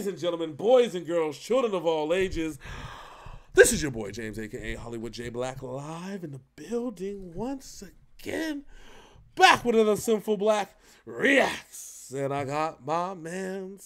and gentlemen, boys and girls, children of all ages, this is your boy James, aka Hollywood J Black, live in the building once again, back with another Synful Blaq reacts. And I got my main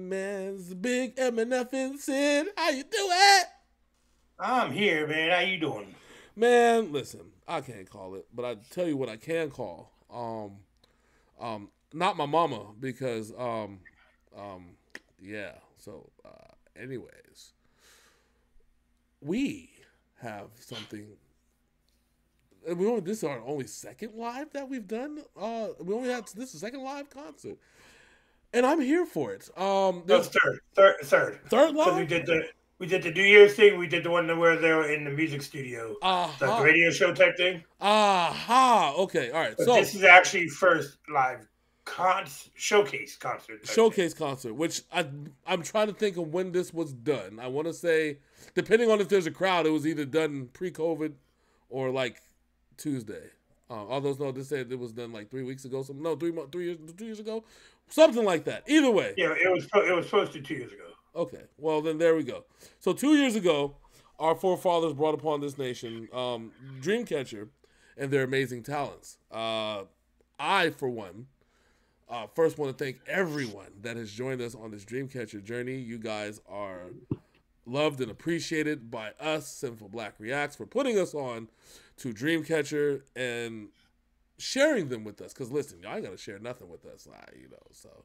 man's Big MNF and Sid. How you doing? I'm here, man. How you doing? Man, listen, I can't call it, but I tell you what I can call. Not my mama, because yeah. So anyways, we have something. This is our only second live that we've done. We only had this is the second live concert, and I'm here for it. That's third live. We did the New Year's thing. We did the one where they were in the music studio, the radio show type thing. Okay, all right. But so this is actually first live showcase concert. Which I'm trying to think of when this was done. I want to say, depending on if there's a crowd, it was either done pre-COVID or like Tuesday. Although no, they said it was done like 3 weeks ago. 2 years ago, something like that. Either way, yeah, it was posted 2 years ago. Okay, well then there we go. So 2 years ago, our forefathers brought upon this nation Dreamcatcher and their amazing talents. I, for one, first want to thank everyone that has joined us on this Dreamcatcher journey. You guys are loved and appreciated by us, Synful Blaq Reacts, for putting us on to Dreamcatcher and sharing them with us. Because listen, y'all ain't got to share nothing with us, so...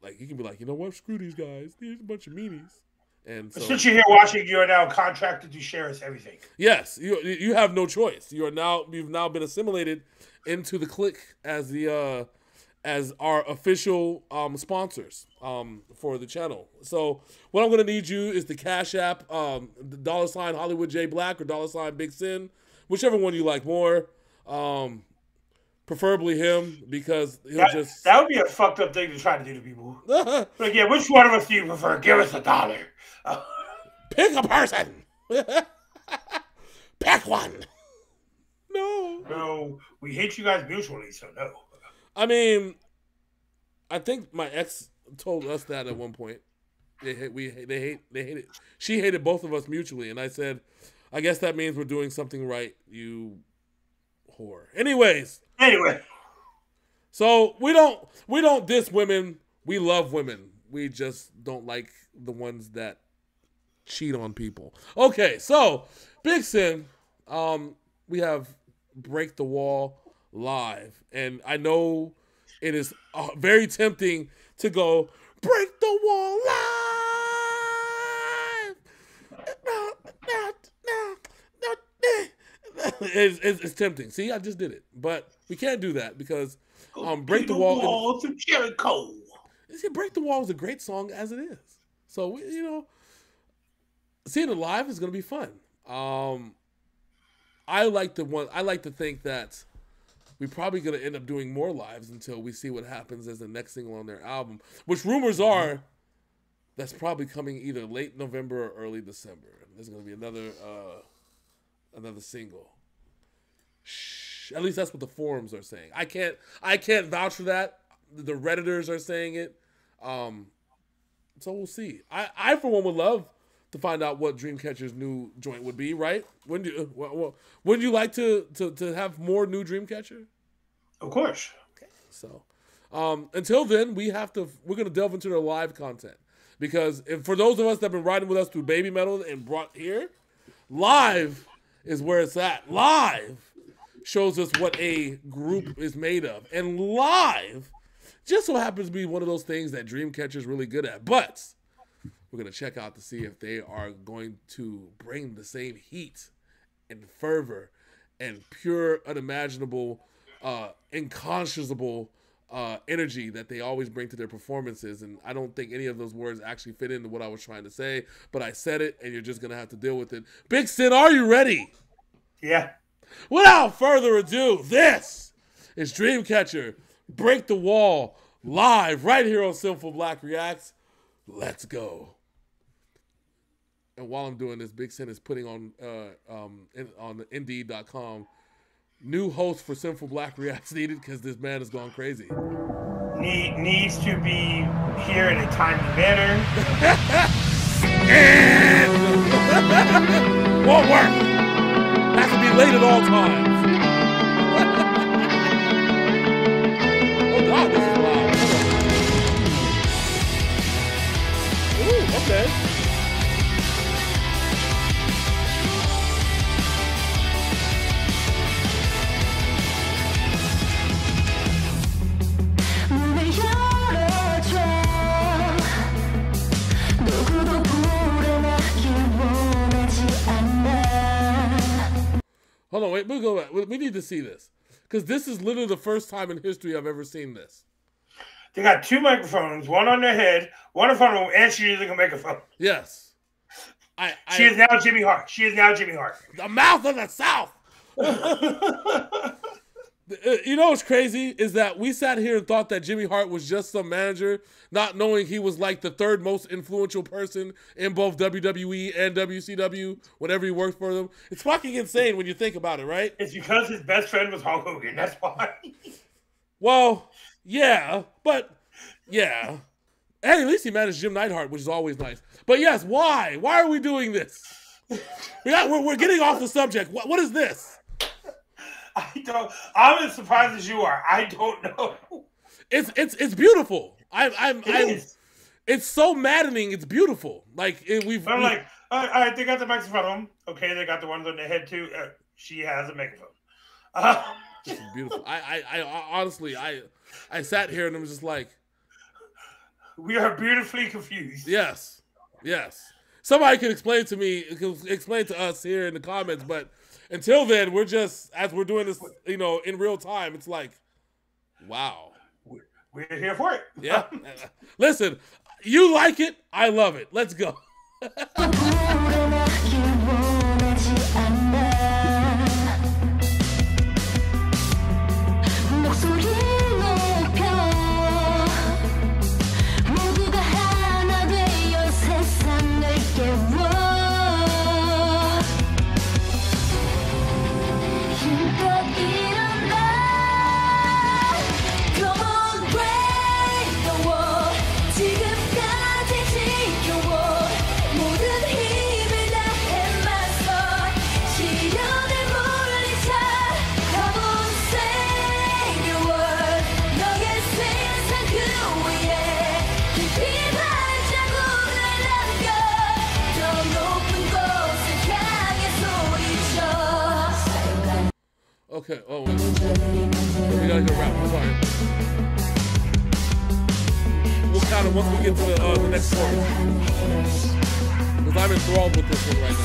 Like, you can be like, you know what? Screw these guys. They're a bunch of meanies. And so, since you're here watching, you are now contracted to share us everything. Yes, you have no choice. You've now been assimilated into the clique as our official sponsors for the channel. So what I'm gonna need you is the Cash App, the $ Hollywood J Black or $ Big Sin, whichever one you like more. Preferably him, because that would be a fucked up thing to try to do to people. Like, yeah, which one of us do you prefer? Give us $1. Pick a person. Pick one. No, we hate you guys mutually, so no. I mean, I think my ex told us that at one point. They hate it. She hated both of us mutually, and I said, I guess that means we're doing something right, you whore. Anyway. So we don't diss women. We love women. We just don't like the ones that cheat on people. Okay, so Big Sin, we have Break the Wall live, and I know it is very tempting to go Break the Wall live. It's tempting. See, I just did it, but we can't do that because Break the Wall to Jericho. See, Break the Wall is a great song as it is. So seeing it live is gonna be fun. I like to think that we're probably gonna end up doing more lives until we see what happens as the next single on their album, which rumors are that's probably coming either late November or early December. There's gonna be another single. Shh. At least that's what the forums are saying. I can't vouch for that. The Redditors are saying it. So we'll see. I for one would love to find out what Dreamcatcher's new joint would be, right? Wouldn't you like to have more new Dreamcatcher? Of course. Okay. So until then, we're gonna delve into their live content. Because for those of us that have been riding with us through Baby Metal and brought here, live is where it's at. Live shows us what a group is made of. And live just so happens to be one of those things that Dreamcatcher is really good at. But we're going to check out to see if they are going to bring the same heat and fervor and pure, unimaginable, inconscionable energy that they always bring to their performances. And I don't think any of those words actually fit into what I was trying to say, but I said it, and you're just going to have to deal with it. Big Sin, are you ready? Yeah. Without further ado, this is Dreamcatcher Break the Wall live right here on Synful Blaq Reacts. Let's go. And while I'm doing this, Big Sin is putting on Indeed.com new host for Synful Blaq Reacts needed because this man has gone crazy. needs to be here in a timely manner. And won't work. Has to be late at all times. Oh God, this is loud. Ooh, okay. Hold on, wait, we'll go back. We need to see this. Because this is literally the first time in history I've ever seen this. They got two microphones, one on their head, one in front of them, and she's using a megaphone. Yes. She is now Jimmy Hart. She is now Jimmy Hart. The mouth of the South. You know what's crazy is that we sat here and thought that Jimmy Hart was just some manager, not knowing he was like the third most influential person in both WWE and WCW whenever he worked for them. It's fucking insane when you think about it, right? It's because his best friend was Hulk Hogan. That's why. Well, yeah, but yeah. Hey, at least he managed Jim Neidhart, which is always nice. But yes, why? Why are we doing this? We're getting off the subject. What is this? I'm as surprised as you are. I don't know. It's beautiful. It's so maddening. It's beautiful. Like I'm like, all right, they got the microphone on. Okay, they got the ones on their head too. She has a microphone. This is beautiful. I honestly, I sat here and I was just like, we are beautifully confused. Yes. Somebody can explain to me, explain to us here in the comments, but until then, we're just, as we're doing this, in real time, it's like, wow. We're here for it. Yeah. Listen, you like it, I love it. Let's go. Okay, oh, we gotta go wrap. I'm sorry. We'll count it once we get to the next part. Because I'm enthralled with this one right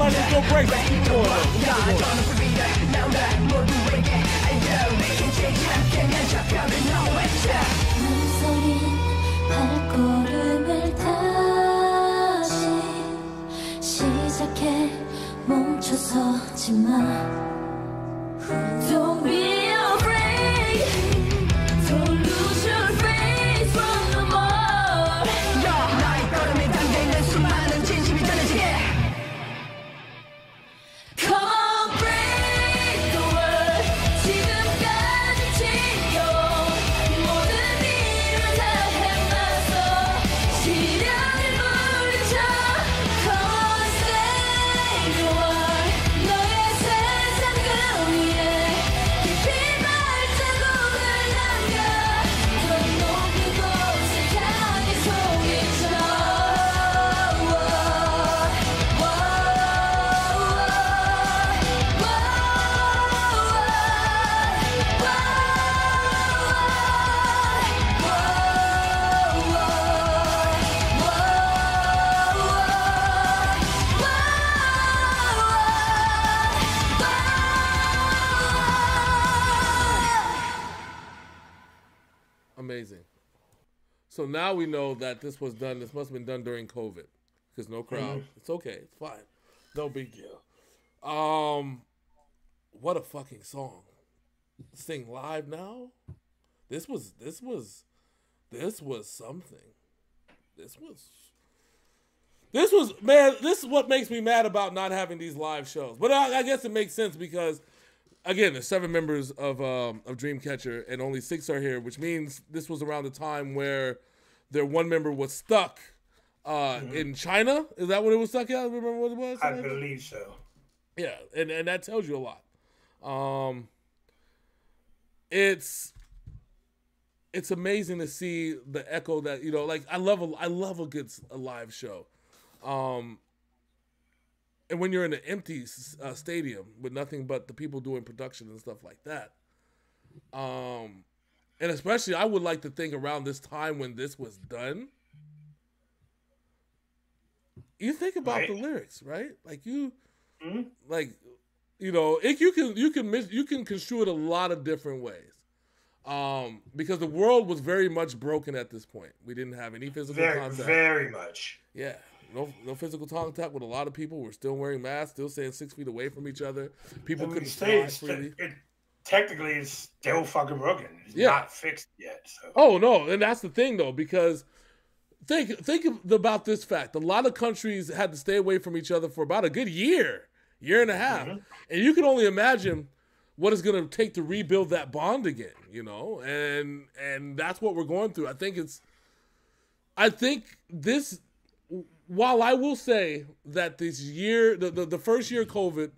Let's go break. Keep going. Don't be afraid. Don't lose your faith from the more. 나의 걸음에 담겨있는 수많은 진심이 전해지게. Come on, break the world. 지금까지 지켜온 모든 일을 다 해봤어. 시련을 물리쳐. Come on, save the world. 너의 세상을 위해 깊이 So now we know that this was done. This must have been done during COVID because no crowd. Mm-hmm. It's okay. It's fine. No big deal. What a fucking song. Sing live now. This was something. This was man. This is what makes me mad about not having these live shows. But I guess it makes sense because, again, there's 7 members of Dreamcatcher and only 6 are here, which means this was around the time where their one member was stuck in China. Is that what it was stuck at? Remember what it was? I believe so. Yeah, and that tells you a lot. It's amazing to see the echo that, you know, like I love a good live show. And when you're in an empty stadium with nothing but the people doing production and stuff like that. And especially I would like to think around this time when this was done, you think about the lyrics, right? Like you like, you know, you can construe it a lot of different ways. Because the world was very much broken at this point. We didn't have any physical contact. Very much. Yeah. No physical contact with a lot of people. We're still wearing masks, still staying 6 feet away from each other. People couldn't fly freely. Technically, it's still fucking broken. It's not fixed yet. So. Oh, no. And that's the thing, though, because think about this fact. A lot of countries had to stay away from each other for about a good year and a half. Mm-hmm. And you can only imagine what it's going to take to rebuild that bond again, you know? And that's what we're going through. I think this, while I will say that this year, the first year of COVID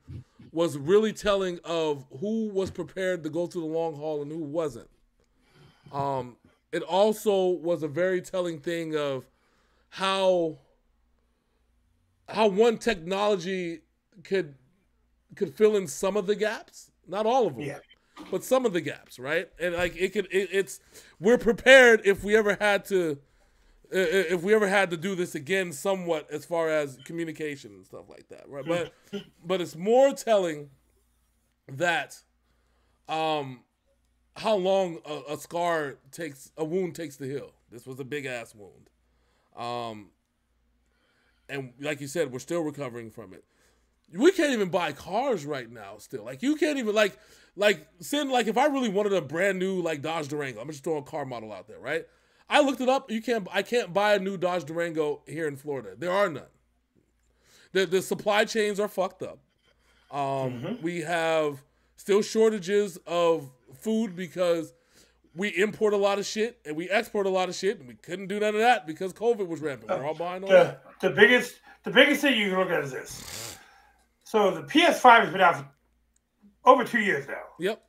was really telling of who was prepared to go through the long haul and who wasn't. It also was a very telling thing of how one technology could fill in some of the gaps. Not all of them, but some of the gaps, right? And like we're prepared if we ever had to do this again, somewhat as far as communication and stuff like that, right? But it's more telling that how long a wound takes to heal. This was a big ass wound, and like you said, we're still recovering from it. We can't even buy cars right now still. Like, you can't even, like if I really wanted a brand new, like, Dodge Durango, I'm just throwing a car model out there, right? I looked it up. I can't buy a new Dodge Durango here in Florida. There are none. The supply chains are fucked up. We have still shortages of food because we import a lot of shit and we export a lot of shit, and we couldn't do none of that because COVID was rampant. We're all buying all that. The biggest thing you can look at is this. So the PS5 has been out for over 2 years now. Yep.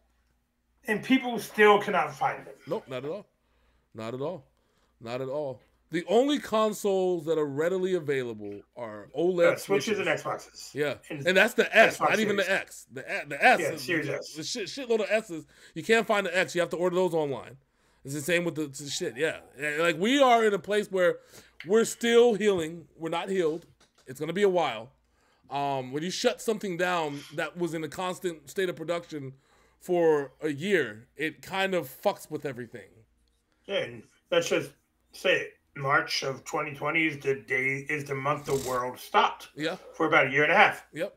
And people still cannot find them. Nope, not at all. Not at all. Not at all. The only consoles that are readily available are OLED Switches and Xboxes. Yeah. And that's the S, Xbox not even Series. The X. The S. Yeah, Series S. The shitload of S's. You can't find the X. You have to order those online. It's the same with the shit. Yeah. Like, we are in a place where we're still healing. We're not healed. It's going to be a while. When you shut something down that was in a constant state of production for a year, it kind of fucks with everything. Yeah, and let's just say it. March of 2020 is the month the world stopped. Yeah. For about a year and a half. Yep.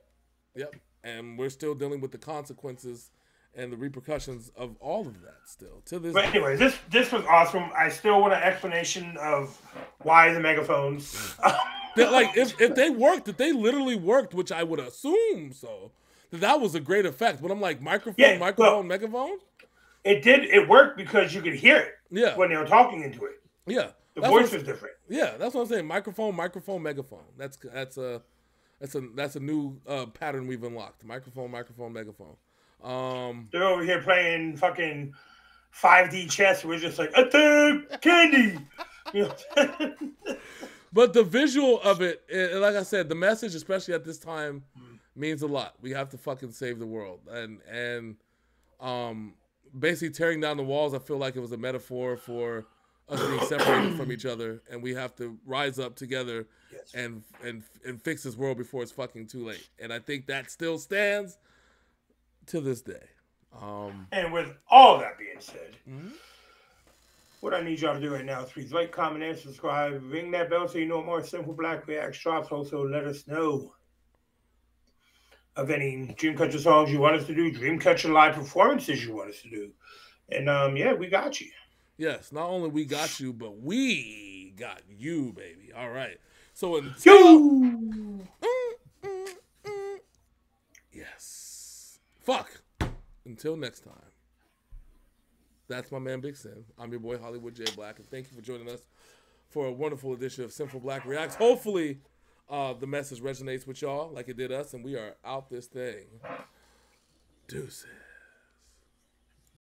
And we're still dealing with the consequences and the repercussions of all of that still to this. But anyway, this was awesome. I still want an explanation of why the megaphones. Like, if they worked, if they literally worked, which I would assume so, that was a great effect. But I'm like, megaphone. It did. It worked because you could hear it. Yeah. When they were talking into it. Yeah. The voice was different. Yeah, that's what I'm saying. Microphone, megaphone. That's a new pattern we've unlocked. Microphone, megaphone. They're over here playing fucking 5D chess. We're just like, attack candy. You know? But the visual of it, like I said, the message, especially at this time, means a lot. We have to fucking save the world, and basically tearing down the walls. I feel like it was a metaphor for us being separated from each other, and we have to rise up together and fix this world before it's fucking too late. And I think that still stands to this day. And with all that being said, What I need y'all to do right now is please like, comment, and subscribe. Ring that bell so you know more Synful Blaq Reacts drops. Also, let us know of any Dreamcatcher songs you want us to do, Dreamcatcher live performances you want us to do. And yeah, we got you. Yes, not only we got you, but we got you, baby. All right. So until Yo! yes, fuck. Until next time. That's my man Big Sin. I'm your boy Hollywood J Black, and thank you for joining us for a wonderful edition of Synful Blaq Reacts. Hopefully, the message resonates with y'all like it did us, and we are out this thing. Deuces.